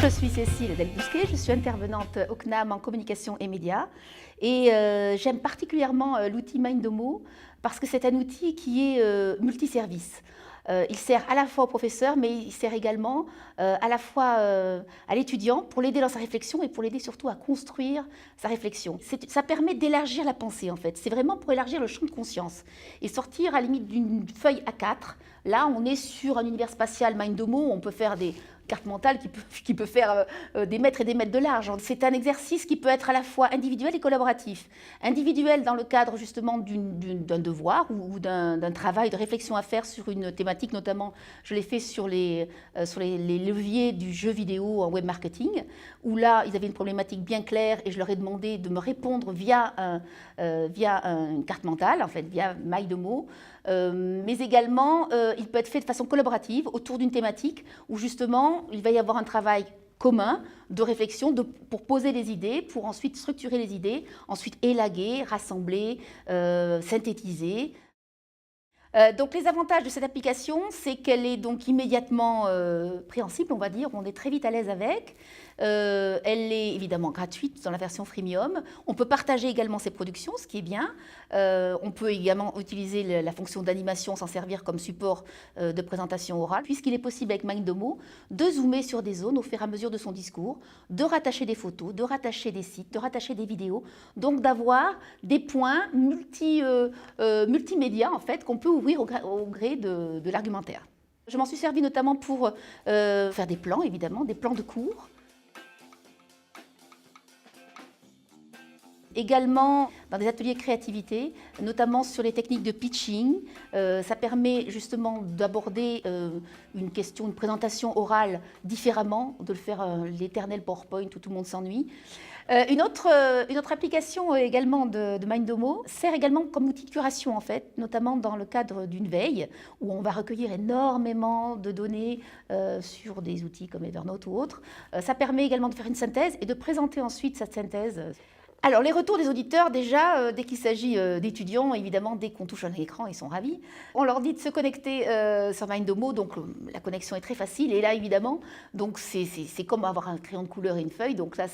Je suis Cécile Delbousquet, je suis intervenante au CNAM en communication et médias et j'aime particulièrement l'outil Mindomo parce que c'est un outil qui est multiservice. Il sert à la fois au professeur, mais il sert également à la fois à l'étudiant pour l'aider dans sa réflexion et pour l'aider surtout à construire sa réflexion. Ça permet d'élargir la pensée en fait. C'est vraiment pour élargir le champ de conscience et sortir à la limite d'une feuille A4. Là, on est sur un univers spatial Mindomo, on peut faire des carte mentale qui peut faire des mètres et des mètres de large. C'est un exercice qui peut être à la fois individuel et collaboratif. Individuel dans le cadre justement d'un devoir ou d'un travail de réflexion à faire sur une thématique, notamment je l'ai fait sur les leviers du jeu vidéo en web marketing, où là ils avaient une problématique bien claire et je leur ai demandé de me répondre via une carte mentale, en fait via Mindomo. Mais également, il peut être fait de façon collaborative autour d'une thématique où justement il va y avoir un travail commun de réflexion pour poser les idées, pour ensuite structurer les idées, ensuite élaguer, rassembler, synthétiser. Donc les avantages de cette application, c'est qu'elle est donc immédiatement préhensible, on va dire, on est très vite à l'aise avec. Elle est évidemment gratuite dans la version freemium. On peut partager également ses productions, ce qui est bien. On peut également utiliser la fonction d'animation, s'en servir comme support de présentation orale, puisqu'il est possible avec Mindomo de zoomer sur des zones au fur et à mesure de son discours, de rattacher des photos, de rattacher des sites, de rattacher des vidéos, donc d'avoir des points multimédia en fait qu'on peut ouvrir au gré de l'argumentaire. Je m'en suis servi notamment pour faire des plans, évidemment, des plans de cours. Également dans des ateliers créativité, notamment sur les techniques de pitching. Ça permet justement d'aborder une question, une présentation orale différemment, de le faire l'éternel PowerPoint où tout le monde s'ennuie. Une autre application également de Mindomo sert également comme outil de curation en fait, notamment dans le cadre d'une veille où on va recueillir énormément de données sur des outils comme Evernote ou autres. Ça permet également de faire une synthèse et de présenter ensuite cette synthèse. Alors, les retours des auditeurs, déjà, dès qu'il s'agit d'étudiants, évidemment, dès qu'on touche un écran, ils sont ravis. On leur dit de se connecter sur Mindomo, donc la connexion est très facile. Et là, évidemment, donc c'est comme avoir un crayon de couleur et une feuille. Donc là,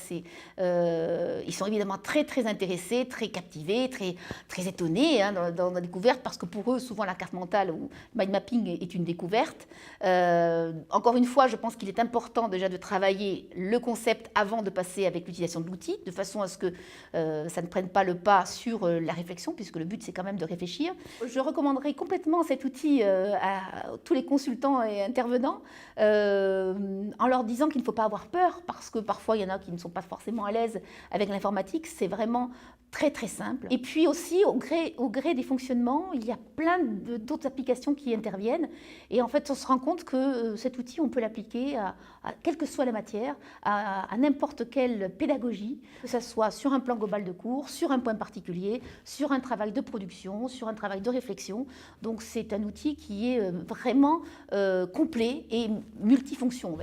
ils sont évidemment très, très intéressés, très captivés, très, très étonnés hein, dans la découverte, parce que pour eux, souvent, la carte mentale ou mind mapping est une découverte. Encore une fois, je pense qu'il est important déjà de travailler le concept avant de passer avec l'utilisation de l'outil, de façon à ce que ça ne prenne pas le pas sur la réflexion, puisque le but c'est quand même de réfléchir. Je recommanderais complètement cet outil à tous les consultants et intervenants en leur disant qu'il ne faut pas avoir peur, parce que parfois il y en a qui ne sont pas forcément à l'aise avec l'informatique. C'est vraiment très très simple. Et puis aussi au gré des fonctionnements, il y a plein d'autres applications qui interviennent et en fait on se rend compte que cet outil on peut l'appliquer à quelle que soit la matière, à n'importe quelle pédagogie, que ce soit sur un plan global de cours, sur un point particulier, sur un travail de production, sur un travail de réflexion. Donc c'est un outil qui est vraiment complet et multifonction.